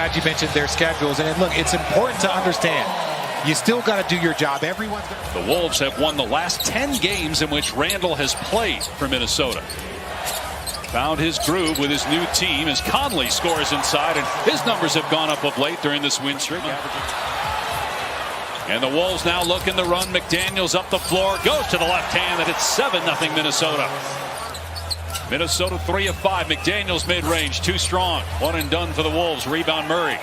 glad you mentioned their schedules. And look, it's important to understand. You still got to do your job. Everyone's The Wolves have won the last 10 games in which Randall has played for Minnesota. Found his groove with his new team as Conley scores inside, and his numbers have gone up of late during this win streak. And the Wolves now looking to run. McDaniels up the floor, goes to the left hand, and it's 7-0 Minnesota. Minnesota 3 of 5. McDaniels mid-range, too strong. One and done for the Wolves. Rebound Murray.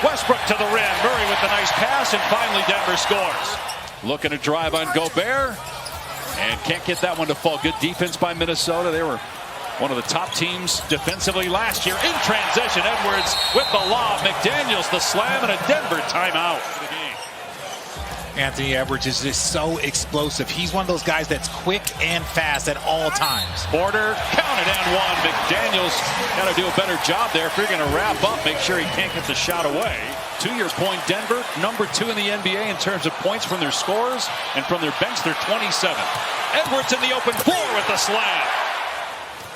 Westbrook to the rim. Murray with the nice pass, and finally Denver scores. Looking to drive on Gobert, and can't get that one to fall. Good defense by Minnesota. They were one of the top teams defensively last year. In transition, Edwards with the lob. McDaniels the slam, and a Denver timeout. Anthony Edwards is just so explosive. He's one of those guys that's quick and fast at all times. Porter counted and one. McDaniels got to do a better job there. If you're going to wrap up, make sure he can't get the shot away. To your point, Denver, number 2 in the NBA in terms of points from their scorers, and from their bench, they're 27th. Edwards in the open floor with the slam.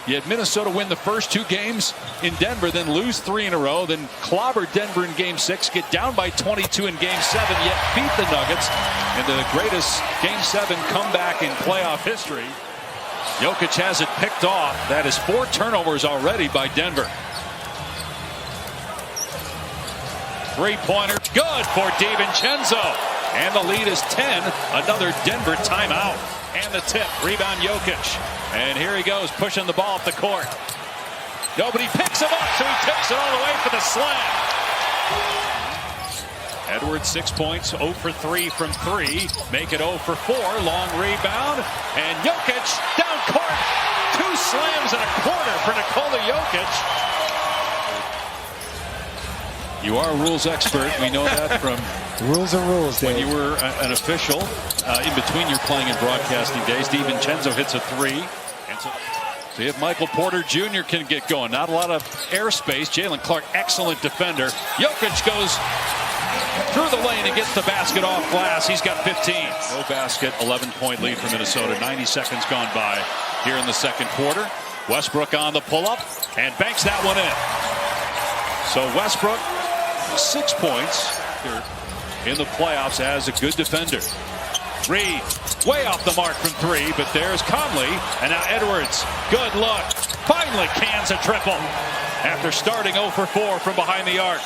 Yet Minnesota win the first 2 games in Denver, then lose 3 in a row, then clobber Denver in Game 6, get down by 22 in Game 7, yet beat the Nuggets in the greatest Game 7 comeback in playoff history. Jokić has it picked off. That is 4 turnovers already by Denver. Three-pointer, good for DiVincenzo. And the lead is 10. Another Denver timeout. And the tip, rebound Jokić. And here he goes, pushing the ball up the court. Nobody picks him up, so he takes it all the way for the slam. Edwards 6 points, 0 for 3 from 3. Make it 0 for 4, long rebound. And Jokić down court. 2 slams and a quarter for Nikola Jokić. You are a rules expert. We know that from rules are rules, Dave. When you were an official in between your playing and broadcasting days. DiVincenzo hits a 3. And so see if Michael Porter Jr. can get going. Not a lot of airspace. Jalen Clark, excellent defender. Jokić goes through the lane and gets the basket off glass. He's got 15. No basket, 11-point lead for Minnesota. 90 seconds gone by here in the second quarter. Westbrook on the pull-up and banks that one in. So Westbrook, 6 points here in the playoffs as a good defender. Reed, way off the mark from 3, but there's Conley, and now Edwards, good look, finally cans a triple after starting 0 for 4 from behind the arc.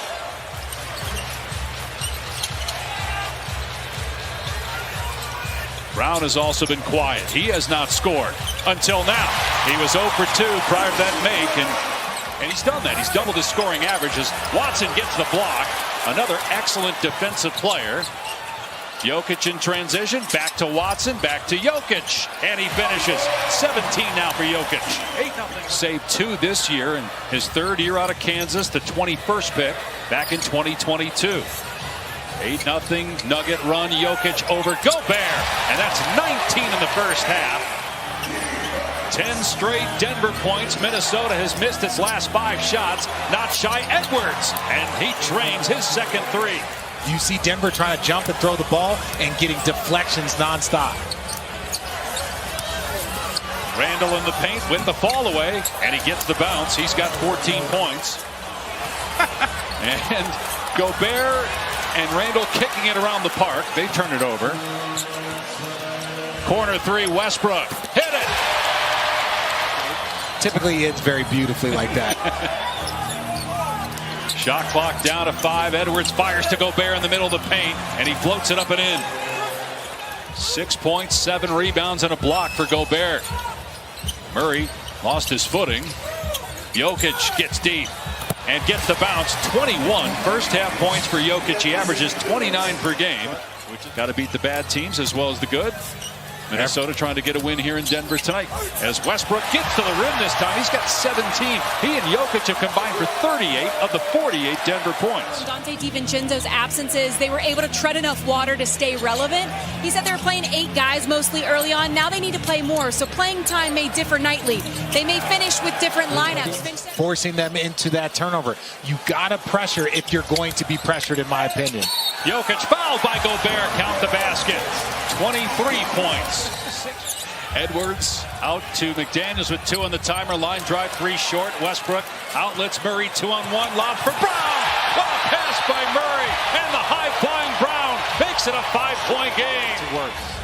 Brown has also been quiet. He has not scored until now. He was 0 for 2 prior to that make, and he's done that. He's doubled his scoring average as Watson gets the block. Another excellent defensive player. Jokić in transition, back to Watson, back to Jokić, and he finishes. 17 now for Jokić. 8-0. Saved 2 this year in his 3rd year out of Kansas, the 21st pick back in 2022. 8-0 Nugget run. Jokić over Gobert, and that's 19 in the first half. 10 straight Denver points. Minnesota has missed its last 5 shots. Not shy Edwards, and he drains his second 3. You see Denver trying to jump and throw the ball and getting deflections nonstop. Randall in the paint with the fall away, and he gets the bounce. He's got 14 points. And Gobert and Randall kicking it around the park. They turn it over. Corner 3, Westbrook. Hit it! Typically it's very beautifully like that. Shot clock down to 5. Edwards fires to Gobert in the middle of the paint, and he floats it up and in. 6 points, 7 rebounds, and a block for Gobert. Murray lost his footing. Jokić gets deep and gets the bounce. 21 first half points for Jokić. He averages 29 per game. Got to beat the bad teams as well as the good. Minnesota trying to get a win here in Denver tonight. As Westbrook gets to the rim this time, he's got 17. He and Jokić have combined for 38 of the 48 Denver points. Donte DiVincenzo's absences, they were able to tread enough water to stay relevant. He said they were playing 8 guys mostly early on. Now they need to play more, so playing time may differ nightly. They may finish with different lineups. Forcing them into that turnover. You gotta pressure if you're going to be pressured, in my opinion. Jokić fouled by Gobert. Count the basket. 23 points. Edwards out to McDaniels with 2 on the timer. Line drive, 3 short. Westbrook outlets Murray, 2-on-1. Lob for Brown. Oh, pass by Murray. And the high-flying Brown makes it a 5-point game.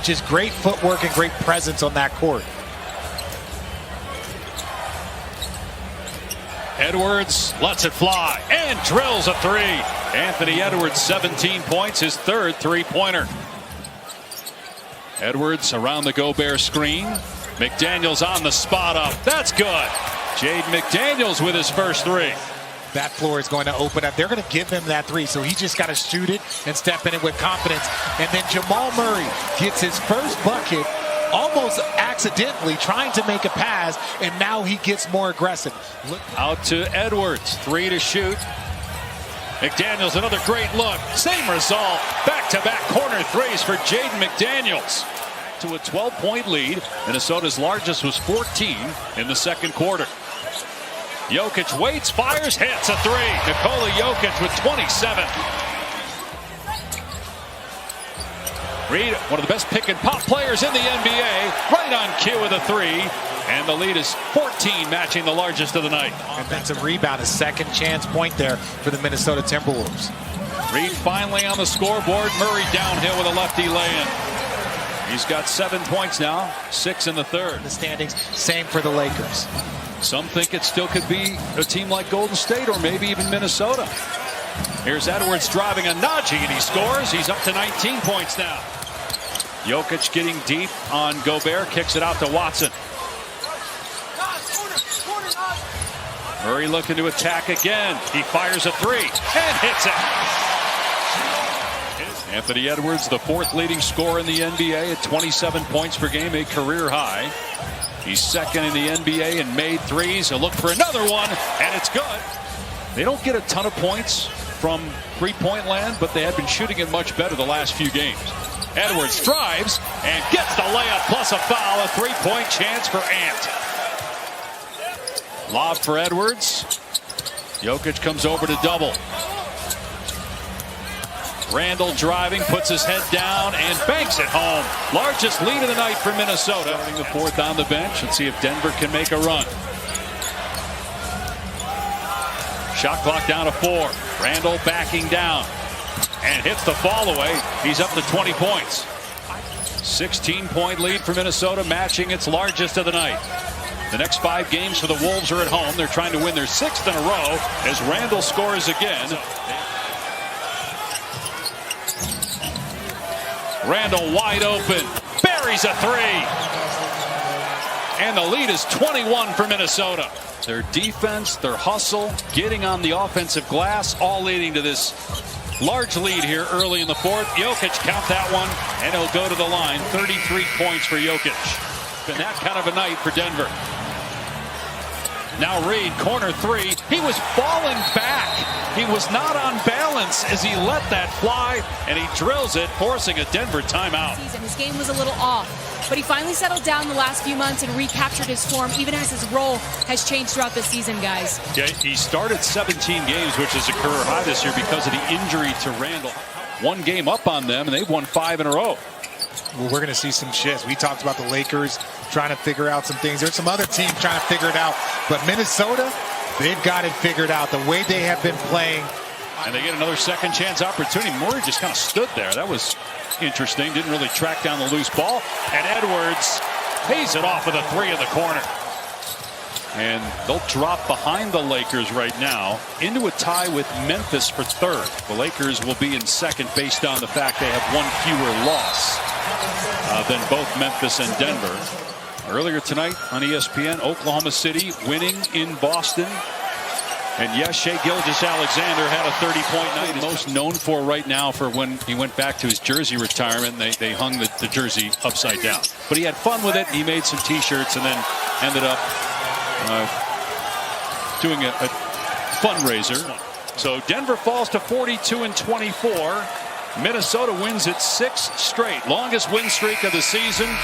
Just great footwork and great presence on that court. Edwards lets it fly and drills a 3. Anthony Edwards, 17 points, his 3rd three-pointer. Edwards around the Gobert screen. McDaniels on the spot up. That's good. Jaden McDaniels with his first 3. That floor is going to open up. They're going to give him that 3, so he just got to shoot it and step in it with confidence. And then Jamal Murray gets his first bucket almost accidentally trying to make a pass, and now he gets more aggressive. Out to Edwards, 3 to shoot. McDaniels, another great look. Same result. Back-to-back corner 3s for Jaden McDaniels. To a 12-point lead. Minnesota's largest was 14 in the second quarter. Jokić waits, fires, hits a 3. Nikola Jokić with 27. Reed, one of the best pick and pop players in the NBA, right on cue with a 3. And the lead is 14, matching the largest of the night. Offensive rebound, a second chance point there for the Minnesota Timberwolves. Reed finally on the scoreboard. Murray downhill with a lefty lay-in. He's got 7 points now, 6 in the 3rd. The standings, same for the Lakers. Some think it still could be a team like Golden State or maybe even Minnesota. Here's Edwards driving a Najee, and he scores. He's up to 19 points now. Jokić getting deep on Gobert, kicks it out to Watson. Murray looking to attack again. He fires a 3 and hits it. Anthony Edwards, the 4th leading scorer in the NBA at 27 points per game, a career high. He's 2nd in the NBA in made 3s. He'll look for another one, and it's good. They don't get a ton of points from three-point land, but they have been shooting it much better the last few games. Edwards drives and gets the layup plus a foul. A 3-point chance for Ant. Lob for Edwards. Jokić comes over to double. Randall driving, puts his head down and banks it home. Largest lead of the night for Minnesota. Starting the 4th on the bench. Let's see if Denver can make a run. Shot clock down to 4. Randall backing down and hits the fall away. He's up to 20 points. 16-point lead for Minnesota, matching its largest of the night. The next 5 games for the Wolves are at home. They're trying to win their 6th in a row as Randall scores again. Randall wide open, buries a 3. And the lead is 21 for Minnesota. Their defense, their hustle, getting on the offensive glass, all leading to this large lead here early in the 4th. Jokić, count that one, and he'll go to the line. 33 points for Jokić. Been that kind of a night for Denver. Now Reed, corner 3. He was falling back. He was not on balance as he let that fly, and he drills it, forcing a Denver timeout. His game was a little off, but he finally settled down the last few months and recaptured his form, even as his role has changed throughout the season, guys. Yeah, he started 17 games, which is a career high this year because of the injury to Randall. 1 game up on them, and they've won 5 in a row. Well, we're going to see some shifts. We talked about the Lakers trying to figure out some things. There's some other teams trying to figure it out. But Minnesota, they've got it figured out. The way they have been playing. And they get another second chance opportunity. Murray just kind of stood there. That was interesting. Didn't really track down the loose ball. And Edwards pays it off with a 3 in the corner. And they'll drop behind the Lakers right now into a tie with Memphis for 3rd. The Lakers will be in 2nd based on the fact they have 1 fewer loss than both Memphis and Denver. Earlier tonight on ESPN, Oklahoma City winning in Boston. And yes, Shai Gilgeous-Alexander had a 30-point night. Most known for right now for when he went back to his jersey retirement. They hung the jersey upside down. But he had fun with it. He made some T-shirts and then ended up doing a fundraiser. So Denver falls to 42-24. Minnesota wins its 6th straight, longest win streak of the season.